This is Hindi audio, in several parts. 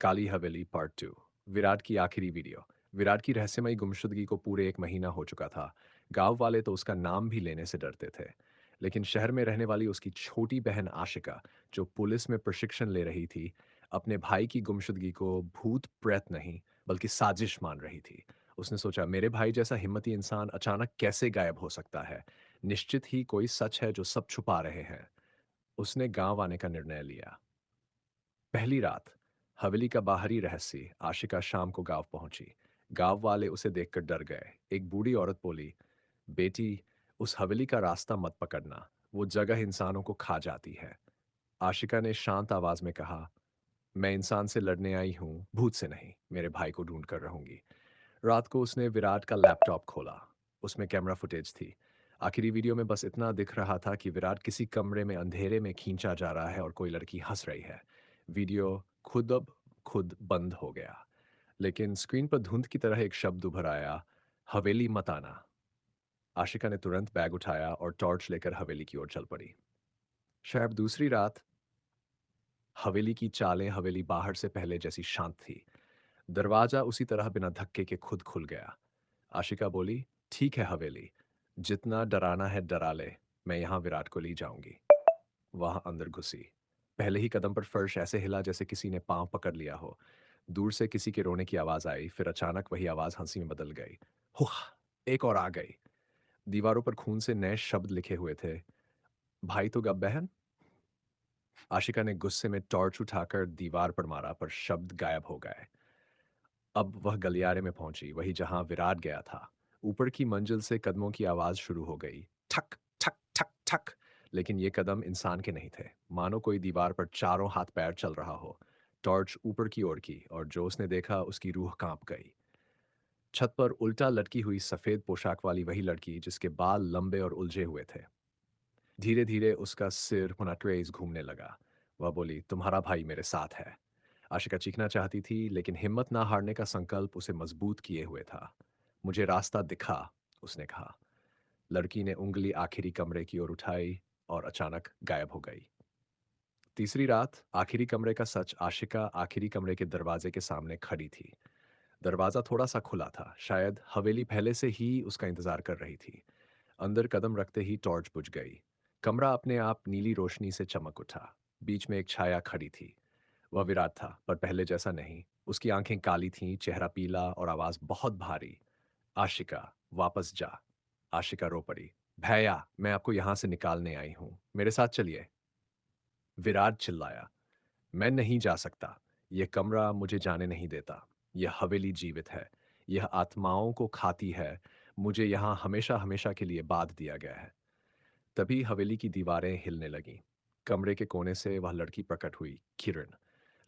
काली हवेली पार्ट 2। विराट की आखिरी वीडियो। विराट की रहस्यमयी गुमशुदगी को पूरे 1 महीना हो चुका था। गांव वाले तो उसका नाम भी लेने से डरते थे। लेकिन शहर में रहने वाली उसकी छोटी बहन आशिका, जो पुलिस में प्रशिक्षण ले रही थी, अपने भाई की गुमशुदगी को भूत प्रेत नहीं, बल्कि साजिश मान रही थी। उसने सोचा, मेरे भाई जैसा हिम्मती इंसान अचानक कैसे गायब हो सकता है? निश्चित ही कोई सच है जो सब छुपा रहे हैं। उसने गांव आने का निर्णय लिया। पहली रात। हवेली का बाहरी रहस्य। आशिका शाम को गांव पहुंची। गांव वाले उसे देखकर डर गए। एक बूढ़ी औरत बोली, बेटी, उस हवेली का रास्ता मत पकड़ना। वो जगह इंसानों को खा जाती है। आशिका ने शांत आवाज में कहा, मैं इंसान से लड़ने आई हूं, भूत से नहीं। मेरे भाई को ढूंढ कर रहूंगी। रात को उसने विराट का लैपटॉप खोला। उसमें कैमरा फुटेज थी। आखिरी वीडियो में बस इतना दिख रहा था कि विराट किसी कमरे में अंधेरे में खींचा जा रहा है और कोई लड़की हंस रही है। वीडियो खुद बंद हो गया। लेकिन स्क्रीन पर धुंध की तरह एक शब्द उभर आया, हवेली मत आना। आशिका ने तुरंत बैग उठाया और टॉर्च लेकर हवेली की ओर चल पड़ी। शायद दूसरी रात। हवेली की चालें हवेली बाहर से पहले जैसी शांत थी। दरवाजा उसी तरह बिना धक्के के खुद खुल गया। आशिका बोली, ठीक है हवेली, जितना डराना है डरा ले। मैं यहां विराट को ले जाऊंगी। वहां अंदर घुसी। पहले ही कदम पर फर्श ऐसे हिला जैसे किसी ने पांव पकड़ लिया हो। दूर से किसी के रोने की आवाज आई, फिर अचानक वही आवाज हंसी में बदल गई। हुआ, एक और आ गई। दीवारों पर खून से नए शब्द लिखे हुए थे। भाई तो गब बहन। आशिका ने गुस्से में टॉर्च उठाकर दीवार पर मारा, पर शब्द गायब हो गए। अब वह गलियारे में पहुंची, वही जहां विराट गया था। ऊपर की मंजिल से कदमों की आवाज शुरू हो गई, ठक ठक ठक ठक। लेकिन ये कदम इंसान के नहीं थे, मानो कोई दीवार पर चारों हाथ पैर चल रहा हो। टॉर्च ऊपर की ओर की, और जो उसने देखा उसकी रूह कांप गई। छत पर उल्टा लटकी हुई सफेद पोशाक वाली वही लड़की, जिसके बाल लंबे और उलझे हुए थे। धीरे धीरे उसका सिर मुनटरेज घूमने लगा। वह बोली, तुम्हारा भाई मेरे साथ है। आशिका चीखना चाहती थी, लेकिन हिम्मत ना हारने का संकल्प उसे मजबूत किए हुए था। मुझे रास्ता दिखा, उसने कहा। लड़की ने उंगली आखिरी कमरे की ओर उठाई और अचानक गायब हो गई। तीसरी रात। आखिरी कमरे का सच। आशिका आखिरी कमरे के दरवाजे के सामने खड़ी थी। दरवाजा थोड़ा सा खुला था, शायद हवेली पहले से ही उसका इंतजार कर रही थी। अंदर कदम रखते ही टॉर्च बुझ गई। कमरा अपने आप नीली रोशनी से चमक उठा। बीच में एक छाया खड़ी थी। वह विराट था, पर पहले जैसा नहीं। उसकी आंखें काली थीं, चेहरा पीला और आवाज बहुत भारी। आशिका, वापस जा। आशिका रो पड़ी। भैया, मैं आपको यहां से निकालने आई हूं, मेरे साथ चलिए। विराट चिल्लाया, मैं नहीं जा सकता। यह कमरा मुझे जाने नहीं देता। यह हवेली जीवित है। यह आत्माओं को खाती है। मुझे यहां हमेशा हमेशा के लिए बांध दिया गया है। तभी हवेली की दीवारें हिलने लगीं। कमरे के कोने से वह लड़की प्रकट हुई, किरण।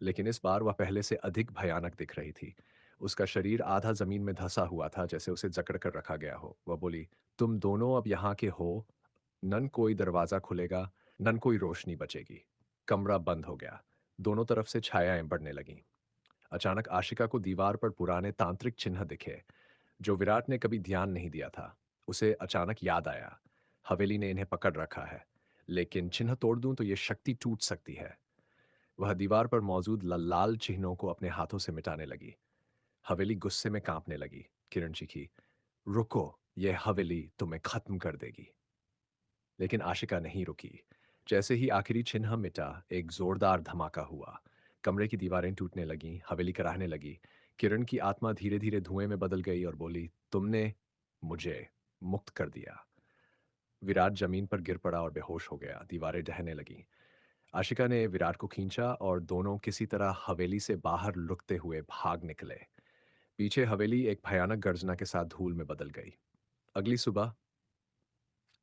लेकिन इस बार वह पहले से अधिक भयानक दिख रही थी। उसका शरीर आधा जमीन में धंसा हुआ था, जैसे उसे जकड़ कर रखा गया हो। वह बोली, तुम दोनों अब यहाँ के हो। नन कोई दरवाजा खुलेगा, नन कोई रोशनी बचेगी। कमरा बंद हो गया। दोनों तरफ से छायाएं बढ़ने लगीं। अचानक आशिका को दीवार पर पुराने तांत्रिक चिन्ह दिखे, जो विराट ने कभी ध्यान नहीं दिया था। उसे अचानक याद आया, हवेली ने इन्हें पकड़ रखा है। लेकिन चिन्ह तोड़ दूं तो ये शक्ति टूट सकती है। वह दीवार पर मौजूद लाल चिन्हों को अपने हाथों से मिटाने लगी। हवेली गुस्से में कांपने लगी। किरण चीखी, रुको, यह हवेली तुम्हें खत्म कर देगी। लेकिन आशिका नहीं रुकी। जैसे ही आखिरी चिन्ह मिटा, एक जोरदार धमाका हुआ। कमरे की दीवारें टूटने लगीं, हवेली कराहने लगी। किरण की आत्मा धीरे धीरे धुएं में बदल गई और बोली, तुमने मुझे मुक्त कर दिया। विराट जमीन पर गिर पड़ा और बेहोश हो गया। दीवारें ढहने लगीं। आशिका ने विराट को खींचा और दोनों किसी तरह हवेली से बाहर लुकते हुए भाग निकले। पीछे हवेली एक भयानक गर्जना के साथ धूल में बदल गई। अगली सुबह।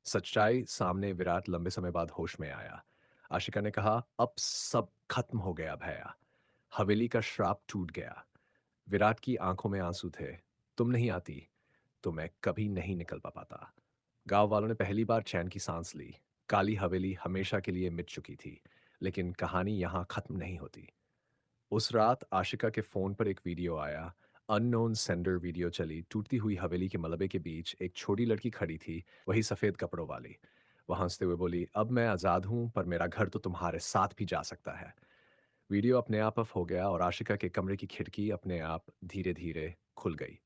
सच्चाई सामने। विराट लंबे समय बाद होश में आया। आशिका ने कहा, अब सब खत्म हो गया भैया। हवेली का श्राप टूट गया। विराट की आंखों में आंसू थे। तुम नहीं आती तो मैं कभी नहीं निकल पाता। गांव वालों ने पहली बार चैन की सांस ली। काली हवेली हमेशा के लिए मिट चुकी थी, लेकिन कहानी यहां खत्म नहीं होती। उस रात आशिका के फोन पर एक वीडियो आया। अननोन सेंडर वीडियो चली। टूटती हुई हवेली के मलबे के बीच एक छोटी लड़की खड़ी थी, वही सफेद कपड़ों वाली। वह हंसते हुए बोली, अब मैं आजाद हूं, पर मेरा घर तो तुम्हारे साथ भी जा सकता है। वीडियो अपने आप ऑफ हो गया और आशिका के कमरे की खिड़की अपने आप धीरे-धीरे खुल गई।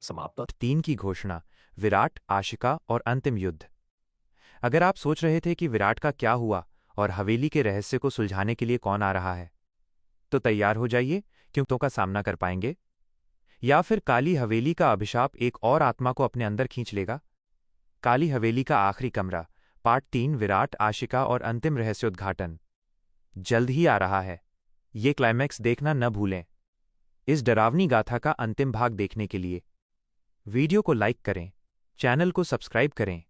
समाप्त। 3 की घोषणा, विराट, आशिका और अंतिम युद्ध। अगर आप सोच रहे थे कि विराट का क्या हुआ और हवेली के रहस्य को सुलझाने के लिए कौन आ रहा है, तो तैयार हो जाइए, क्यों का सामना कर पाएंगे? या फिर काली हवेली का अभिशाप एक और आत्मा को अपने अंदर खींच लेगा? काली हवेली का आखिरी कमरा, पार्ट 3, विराट, आशिका और अंतिम रहस्योद्घाटन जल्द ही आ रहा है। ये क्लाइमैक्स देखना न भूलें। इस डरावनी गाथा का अंतिम भाग देखने के लिए वीडियो को लाइक करें, चैनल को सब्सक्राइब करें,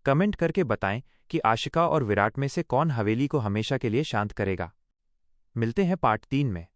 कमेंट करके बताएं कि आशिका और विराट में से कौन हवेली को हमेशा के लिए शांत करेगा। मिलते हैं पार्ट 3 में।